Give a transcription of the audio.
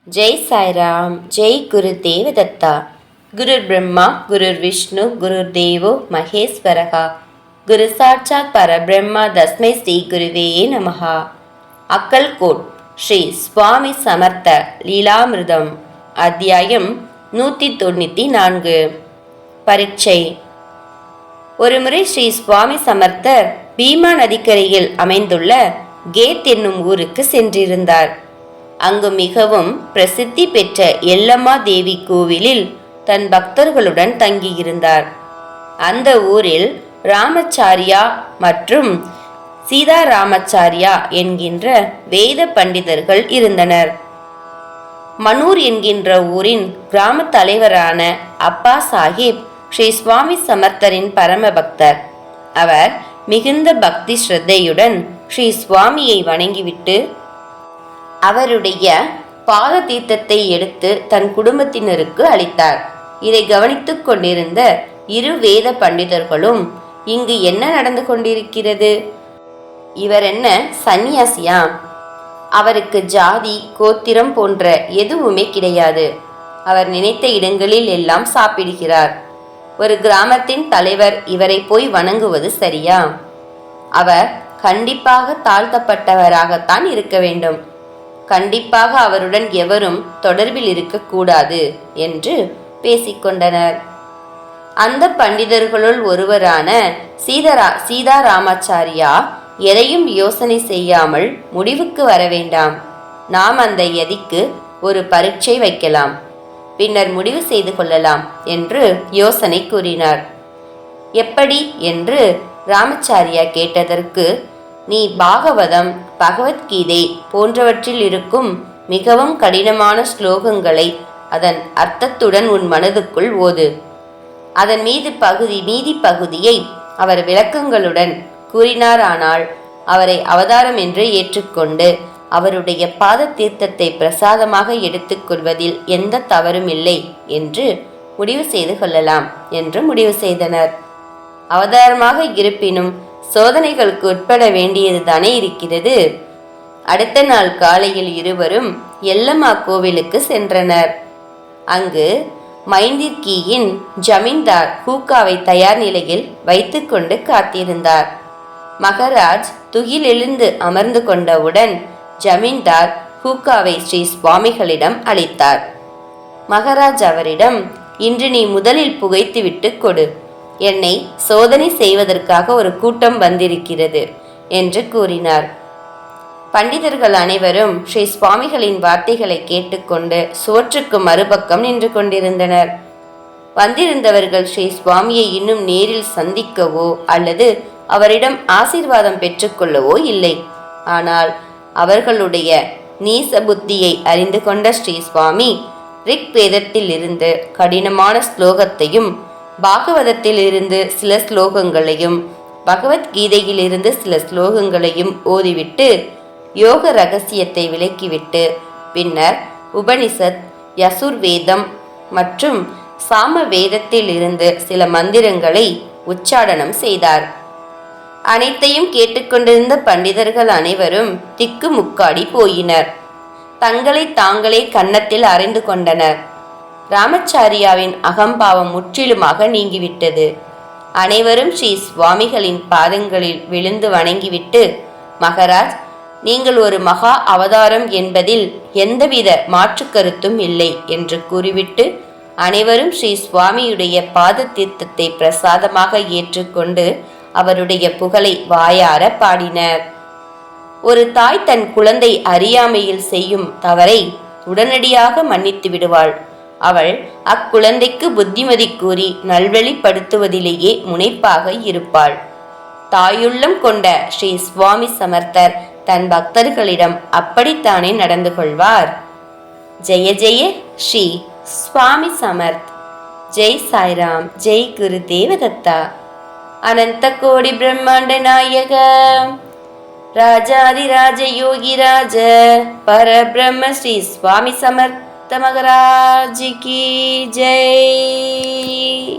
ஜெய் சாய்ராம். ஜெய் குரு தேவதத்தா. குருர் பிரம்மா குருர் விஷ்ணு குருர் தேவோ மகேஸ்வரகா. குரு சாட்சாத் பரபிரம்மா தஸ்மை ஸ்ரீ குருவே நமஹா. அக்கல்கோட் ஸ்ரீ சுவாமி சமர்த்த லீலாமிருதம். அத்தியாயம் 194. பரீட்சை. ஒருமுறை ஸ்ரீ சுவாமி சமர்த்தர் பீமா நதிக்கரையில் அமைந்துள்ள கேத் என்னும் ஊருக்கு சென்றிருந்தார். அங்கு மிகவும் பிரசித்தி பெற்ற எல்லம்மா தேவி கோவிலில் தன் பக்தர்களுடன் தங்கியிருந்தார். அந்த ஊரில் ராமச்சாரியா மற்றும் சீதாராமச்சாரியா என்கின்ற வேத பண்டிதர்கள் இருந்தனர். மனூர் என்கின்ற ஊரின் கிராம தலைவரான அப்பா சாஹிப் ஸ்ரீ சுவாமி சமர்த்தரின் பரம பக்தர். அவர் மிகுந்த பக்தி ஸ்ரத்தையுடன் ஸ்ரீ சுவாமியை வணங்கிவிட்டு அவருடைய பாத தீர்த்தத்தை எடுத்து தன் குடும்பத்தினருக்கு அளித்தார். இதை கவனித்துக் கொண்டிருந்த இரு வேத பண்டிதர்களும், இங்கு என்ன நடந்து கொண்டிருக்கிறது? இவர் என்ன சந்நியாசியா? அவருக்கு ஜாதி கோத்திரம் போன்ற எதுவுமே கிடையாது. அவர் நினைத்த இடங்களில் எல்லாம் சாப்பிடுகிறார். ஒரு கிராமத்தின் தலைவர் இவரை போய் வணங்குவது சரியா? அவர் கண்டிப்பாக தாழ்த்தப்பட்டவராகத்தான் இருக்க வேண்டும். கண்டிப்பாக அவருடன் எவரும் தொடர்பில் இருக்கக்கூடாது என்று பேசிக்கொண்டனர். அந்த பண்டிதர்களுள் ஒருவரான சீதாராமச்சாரியா எதையும் யோசனை செய்யாமல் முடிவுக்கு வர வேண்டாம், நாம் அந்த யதிக்கு ஒரு பரீட்சை வைக்கலாம், பின்னர் முடிவு செய்து கொள்ளலாம் என்று யோசனை கூறினார். எப்படி என்று ராமச்சாரியா கேட்டதற்கு, நீ பாகவதம் பகவத்கீதை போன்றவற்றில் இருக்கும் மிகவும் கடினமான ஸ்லோகங்களை அதன் அர்த்தத்துடன் உன் மனதுக்குள் ஓது. அதன் மீதி பகுதியை அவர் விளக்கங்களுடன் கூறினாரானால் அவரை அவதாரம் என்று ஏற்றுக்கொண்டு அவருடைய பாத தீர்த்தத்தை பிரசாதமாக எடுத்துக்கொள்வதில் எந்த தவறும் இல்லை என்று முடிவு செய்து கொள்ளலாம் என்று முடிவு செய்தனர். அவதாரமாக இருப்பினும் சோதனைகளுக்கு உட்பட வேண்டியது தானே இருக்கிறது. அடுத்த நாள் காலையில் இருவரும் எல்லம்மா கோவிலுக்கு சென்றனர். அங்கு மைந்திர்கியின் ஜமீன்தார் ஹூக்காவை தயார் நிலையில் வைத்துக்கொண்டு காத்திருந்தார். மகராஜ் துகிலெழுந்து அமர்ந்து கொண்டவுடன் ஜமீன்தார் ஹூக்காவை ஸ்ரீ சுவாமிகளிடம் அளித்தார். மகராஜ் அவரிடம், இன்று நீ முதலில் புகைத்துவிட்டு கொடு, என்னை சோதனை செய்வதற்காக ஒரு கூட்டம் வந்திருக்கிறது என்று கூறினார். பண்டிதர்கள் அனைவரும் ஸ்ரீ சுவாமிகளின் வார்த்தைகளை கேட்டுக்கொண்டு சுவற்றுக்கு மறுபக்கம் நின்று கொண்டிருந்தனர். வந்திருந்தவர்கள் ஸ்ரீ சுவாமியை இன்னும் நேரில் சந்திக்கவோ அல்லது அவரிடம் ஆசீர்வாதம் பெற்றுக்கொள்ளவோ இல்லை. ஆனால் அவர்களுடைய நீச புத்தியை அறிந்து கொண்ட ஸ்ரீ சுவாமி ரிக் வேதத்தில் இருந்து கடினமான ஸ்லோகத்தையும், பாகவதத்தில் இருந்து சில ஸ்லோகங்களையும், பகவத்கீதையிலிருந்து சில ஸ்லோகங்களையும் ஓதிவிட்டு யோக ரகசியத்தை விளக்கிவிட்டு பின்னர் உபனிஷத், யசுர்வேதம் மற்றும் சாம வேதத்தில் இருந்து சில மந்திரங்களை உச்சாடனம் செய்தார். அனைத்தையும் கேட்டுக்கொண்டிருந்த பண்டிதர்கள் அனைவரும் திக்கு முக்காடி போயினர். தங்களை தாங்களே கன்னத்தில் அறைந்து கொண்டனர். ராமச்சாரியாவின் அகம்பாவம் முற்றிலுமாக நீங்கிவிட்டது. அனைவரும் ஸ்ரீ சுவாமிகளின் பாதங்களில் விழுந்து வணங்கிவிட்டு, மகராஜ், நீங்கள் ஒரு மகா அவதாரம் என்பதில் எந்தவித மாற்று கருத்தும் இல்லை என்று கூறிவிட்டு அனைவரும் ஸ்ரீ சுவாமியுடைய பாத தீர்த்தத்தை பிரசாதமாக ஏற்றுக்கொண்டு அவருடைய புகழை வாயார பாடினர். ஒரு தாய் தன் குழந்தை அறியாமையில் செய்யும் தவறை உடனடியாக மன்னித்து விடுவாள். அவள் அக்குழந்தைக்கு புத்திமதி கூறி நல்வழிப்படுத்துவதிலேயே முனைப்பாக இருப்பாள். தாயுள்ளம் கொண்ட ஸ்ரீ சுவாமி சமர்த்தர் தன் பக்தர்களிடம் அப்படித்தானே நடந்து கொள்வார். ஜெய ஜெய ஸ்ரீ சுவாமி சமர்த். ஜெய் சாய்ராம். ஜெய் குரு தேவதத்தா. அனந்த கோடி பிரம்மாண்ட நாயக ராஜாதிராஜ யோகிராஜ பரபிரம்ம ஸ்ரீ சுவாமி சமர்த்த மகராஜ் கி ஜெய்.